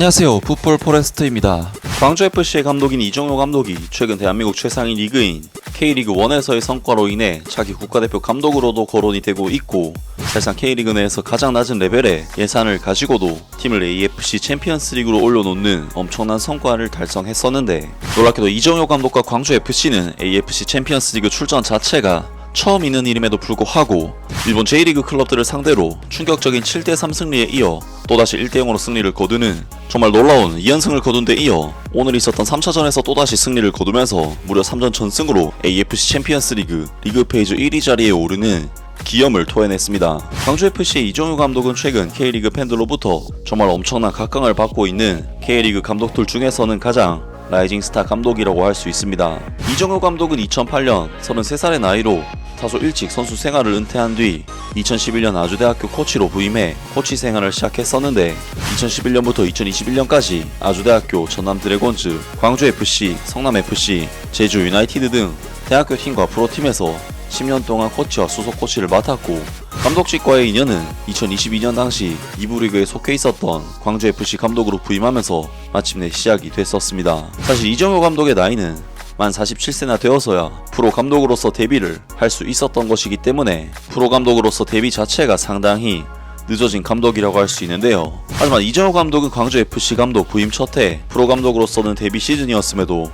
안녕하세요. 풋볼 포레스트입니다. 광주FC의 감독인 이정효 감독이 최근 대한민국 최상위 리그인 K리그1에서의 성과로 인해 차기 국가대표 감독으로도 거론이 되고 있고, 사실상 K리그 내에서 가장 낮은 레벨의 예산을 가지고도 팀을 AFC 챔피언스 리그로 올려놓는 엄청난 성과를 달성했었는데, 놀랍게도 이정효 감독과 광주FC는 AFC 챔피언스 리그 출전 자체가 처음 있는 일임에도 불구하고 일본 J리그 클럽들을 상대로 충격적인 7대3 승리에 이어 또다시 1대0으로 승리를 거두는 정말 놀라운 2연승을 거둔 데 이어 오늘 있었던 3차전에서 또다시 승리를 거두면서 무려 3전 전승으로 AFC 챔피언스 리그 페이지 1위 자리에 오르는 기염을 토해냈습니다. 광주FC의 이정효 감독은 최근 K리그 팬들로부터 정말 엄청난 각광을 받고 있는 K리그 감독들 중에서는 가장 라이징 스타 감독이라고 할 수 있습니다. 이정효 감독은 2008년 33살의 나이로 다소 일찍 선수 생활을 은퇴한 뒤 2011년 아주대학교 코치로 부임해 코치 생활을 시작했었는데, 2011년부터 2021년까지 아주대학교, 전남 드래곤즈, 광주FC, 성남FC, 제주 유나이티드 등 대학교 팀과 프로팀에서 10년 동안 코치와 수석 코치를 맡았고, 감독직과의 인연은 2022년 당시 2부 리그에 속해 있었던 광주FC 감독으로 부임하면서 마침내 시작이 됐었습니다. 사실 이정효 감독의 나이는 만 47세나 되어서야 프로 감독으로서 데뷔를 할 수 있었던 것이기 때문에 프로 감독으로서 데뷔 자체가 상당히 늦어진 감독이라고 할 수 있는데요. 하지만 이정효 감독은 광주FC 감독 부임 첫해 프로 감독으로서는 데뷔 시즌이었음에도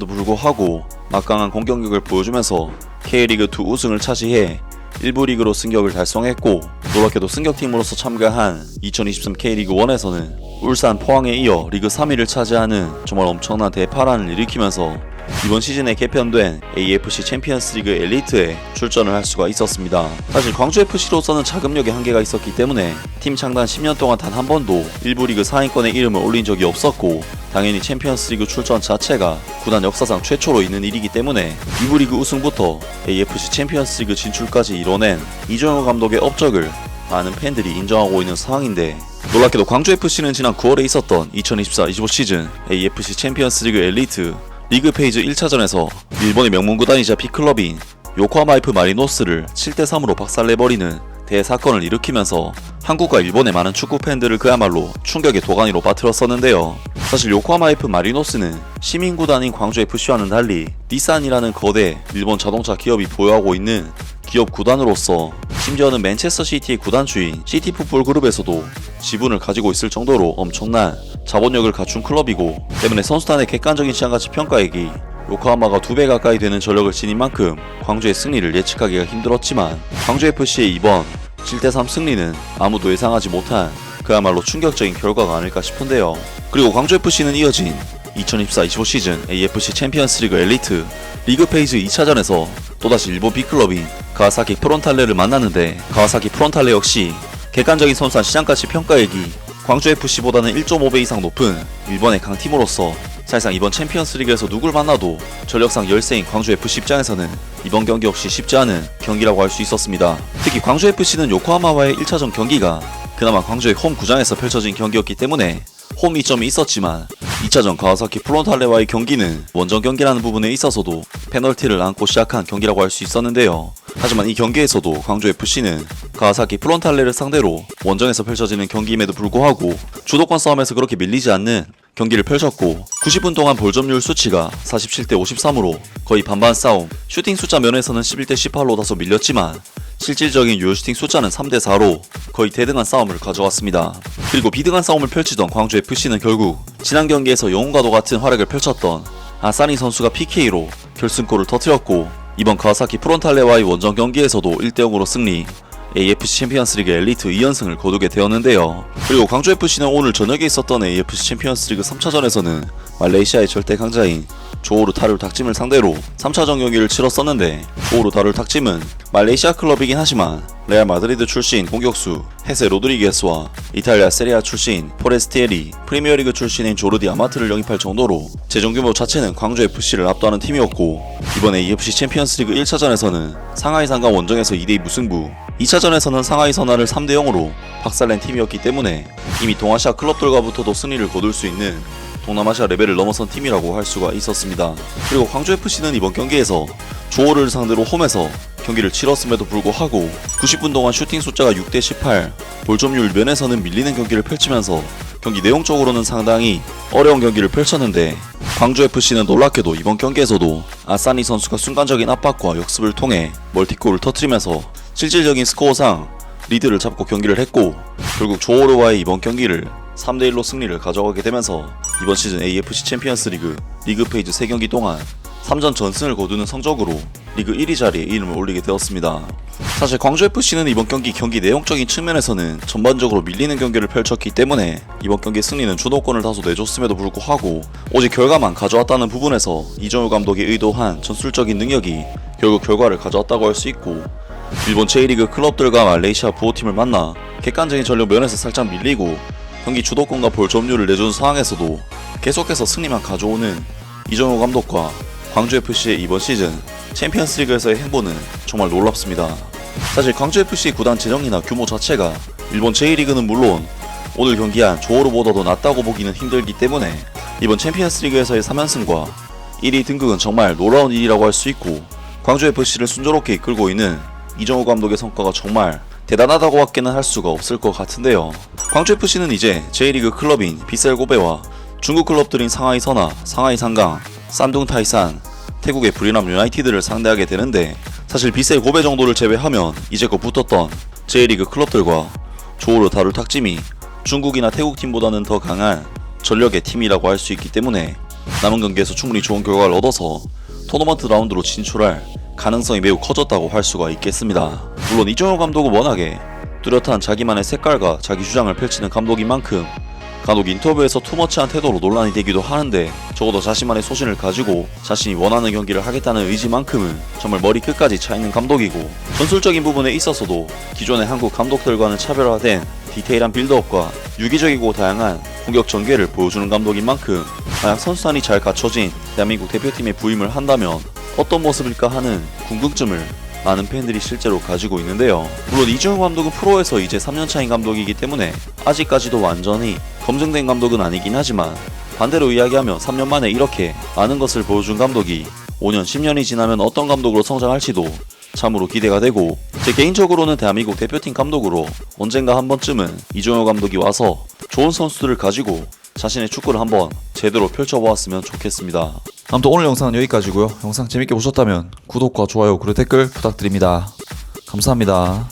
불구하고 막강한 공격력을 보여주면서 K리그2 우승을 차지해 1부 리그로 승격을 달성했고, 놀랍게도 승격팀으로서 참가한 2023 K리그1에서는 울산, 포항에 이어 리그 3위를 차지하는 정말 엄청난 대파란을 일으키면서 이번 시즌에 개편된 AFC 챔피언스 리그 엘리트에 출전을 할 수가 있었습니다. 사실 광주FC로서는 자금력에 한계가 있었기 때문에 팀 창단 10년 동안 단 한 번도 1부 리그 상위권에 이름을 올린 적이 없었고, 당연히 챔피언스 리그 출전 자체가 구단 역사상 최초로 있는 일이기 때문에 2부 리그 우승부터 AFC 챔피언스 리그 진출까지 이뤄낸 이정효 감독의 업적을 많은 팬들이 인정하고 있는 상황인데, 놀랍게도 광주FC는 지난 9월에 있었던 2024-25 시즌 AFC 챔피언스 리그 엘리트 리그 페이지 1차전에서 일본의 명문구단이자 빅클럽인 요코하마 F 마리노스를 7대3으로 박살내버리는 대사건을 일으키면서 한국과 일본의 많은 축구 팬들을 그야말로 충격의 도가니로 빠뜨렸었는데요. 사실 요코하마 F 마리노스는 시민구단인 광주FC와는 달리 닛산이라는 거대 일본 자동차 기업이 보유하고 있는 기업 구단으로서, 심지어는 맨체스터 시티의 구단주인 시티풋볼 그룹에서도 지분을 가지고 있을 정도로 엄청난 자본력을 갖춘 클럽이고, 때문에 선수단의 객관적인 시장가치 평가액이 요코하마가 2배 가까이 되는 전력을 지닌 만큼 광주의 승리를 예측하기가 힘들었지만, 광주FC의 이번 7대3 승리는 아무도 예상하지 못한 그야말로 충격적인 결과가 아닐까 싶은데요. 그리고 광주FC는 이어진 2024-25 시즌 AFC 챔피언스 리그 엘리트 리그 페이지 2차전에서 또다시 일본 빅클럽인 가와사키 프론탈레를 만났는데, 가와사키 프론탈레 역시 객관적인 선수단 시장가치 평가액이 광주FC보다는 1.5배 이상 높은 일본의 강팀으로서 사실상 이번 챔피언스 리그에서 누굴 만나도 전력상 열세인 광주FC 입장에서는 이번 경기 역시 쉽지 않은 경기라고 할 수 있었습니다. 특히 광주FC는 요코하마와의 1차전 경기가 그나마 광주의 홈 구장에서 펼쳐진 경기였기 때문에 홈 이점이 있었지만, 2차전 가와사키 프론탈레와의 경기는 원정 경기라는 부분에 있어서도 페널티를 안고 시작한 경기라고 할 수 있었는데요. 하지만 이 경기에서도 광주FC는 가와사키 프론탈레를 상대로 원정에서 펼쳐지는 경기임에도 불구하고 주도권 싸움에서 그렇게 밀리지 않는 경기를 펼쳤고, 90분 동안 볼점률 수치가 47대 53으로 거의 반반 싸움, 슈팅 숫자 면에서는 11대 18로 다소 밀렸지만 실질적인 유효 슈팅 숫자는 3대 4로 거의 대등한 싸움을 가져왔습니다. 그리고 비등한 싸움을 펼치던 광주FC는 결국 지난 경기에서 영웅과도 같은 활약을 펼쳤던 아사니 선수가 PK로 결승골을 터뜨렸고, 이번 가와사키 프론탈레와의 원정 경기에서도 1대0으로 승리, AFC 챔피언스 리그 엘리트 2연승을 거두게 되었는데요. 그리고 광주FC는 오늘 저녁에 있었던 AFC 챔피언스 리그 3차전에서는 말레이시아의 절대 강자인 조호르 다룰 닥짐을 상대로 3차전 경기를 치렀었는데, 조호르 다룰 닥짐은 말레이시아 클럽이긴 하지만 레알 마드리드 출신 공격수 헤세 로드리게스와 이탈리아 세리아 출신 포레스티에리, 프리미어리그 출신인 조르디 아마트를 영입할 정도로 재정 규모 자체는 광주FC를 압도하는 팀이었고, 이번 AFC 챔피언스 리그 1차전에서는 상하이 상강 원정에서 2대2 무승부, 2차전에서는 상하이 선화를 3대0으로 박살낸 팀이었기 때문에 이미 동아시아 클럽들과부터도 승리를 거둘 수 있는 동남아시아 레벨을 넘어선 팀이라고 할 수가 있었습니다. 그리고 광주FC는 이번 경기에서 조호를 상대로 홈에서 경기를 치렀음에도 불구하고 90분 동안 슈팅 숫자가 6대18, 볼점유율 면에서는 밀리는 경기를 펼치면서 경기 내용적으로는 상당히 어려운 경기를 펼쳤는데, 광주FC는 놀랍게도 이번 경기에서도 아사니 선수가 순간적인 압박과 역습을 통해 멀티골을 터뜨리면서 실질적인 스코어상 리드를 잡고 경기를 했고, 결국 조호르와의 이번 경기를 3대1로 승리를 가져가게 되면서 이번 시즌 AFC 챔피언스 리그 페이지 3경기 동안 3전 전승을 거두는 성적으로 리그 1위 자리에 이름을 올리게 되었습니다. 사실 광주FC는 이번 경기 내용적인 측면에서는 전반적으로 밀리는 경기를 펼쳤기 때문에 이번 경기 승리는 주도권을 다소 내줬음에도 불구하고 오직 결과만 가져왔다는 부분에서 이정우 감독이 의도한 전술적인 능력이 결국 결과를 가져왔다고 할 수 있고, 일본 J리그 클럽들과 말레이시아 부호팀을 만나 객관적인 전력 면에서 살짝 밀리고 경기 주도권과 볼 점유율을 내준 상황에서도 계속해서 승리만 가져오는 이정우 감독과 광주FC의 이번 시즌 챔피언스리그에서의 행보는 정말 놀랍습니다. 사실 광주FC 구단 재정이나 규모 자체가 일본 J리그는 물론 오늘 경기한 조호르보다도 낫다고 보기는 힘들기 때문에 이번 챔피언스리그에서의 3연승과 1위 등극은 정말 놀라운 일이라고 할 수 있고, 광주FC를 순조롭게 이끌고 있는 이정우 감독의 성과가 정말 대단하다고 밖에는 할 수가 없을 것 같은데요. 광주FC는 이제 J리그 클럽인 빗셀 고베와 중국 클럽들인 상하이 선화, 상하이 상강, 산둥 타이산, 태국의 브리남 유나이티드를 상대하게 되는데, 사실 빗셀 고베 정도를 제외하면 이제껏 붙었던 J리그 클럽들과 조호르 다룰 탁짐이 중국이나 태국 팀보다는 더 강한 전력의 팀이라고 할 수 있기 때문에 남은 경기에서 충분히 좋은 결과를 얻어서 토너먼트 라운드로 진출할 가능성이 매우 커졌다고 할 수가 있겠습니다. 물론 이정우 감독은 워낙에 뚜렷한 자기만의 색깔과 자기 주장을 펼치는 감독인 만큼 간혹 인터뷰에서 투머치한 태도로 논란이 되기도 하는데, 적어도 자신만의 소신을 가지고 자신이 원하는 경기를 하겠다는 의지만큼은 정말 머리 끝까지 차있는 감독이고, 전술적인 부분에 있어서도 기존의 한국 감독들과는 차별화된 디테일한 빌드업과 유기적이고 다양한 공격 전개를 보여주는 감독인 만큼 만약 선수단이 잘 갖춰진 대한민국 대표팀에 부임을 한다면 어떤 모습일까 하는 궁금증을 많은 팬들이 실제로 가지고 있는데요. 물론 이정우 감독은 프로에서 이제 3년차인 감독이기 때문에 아직까지도 완전히 검증된 감독은 아니긴 하지만, 반대로 이야기하면 3년 만에 이렇게 많은 것을 보여준 감독이 5년, 10년이 지나면 어떤 감독으로 성장할지도 참으로 기대가 되고, 제 개인적으로는 대한민국 대표팀 감독으로 언젠가 한 번쯤은 이정우 감독이 와서 좋은 선수들을 가지고 자신의 축구를 한번 제대로 펼쳐보았으면 좋겠습니다. 아무튼 오늘 영상은 여기까지고요. 영상 재밌게 보셨다면 구독과 좋아요 그리고 댓글 부탁드립니다. 감사합니다.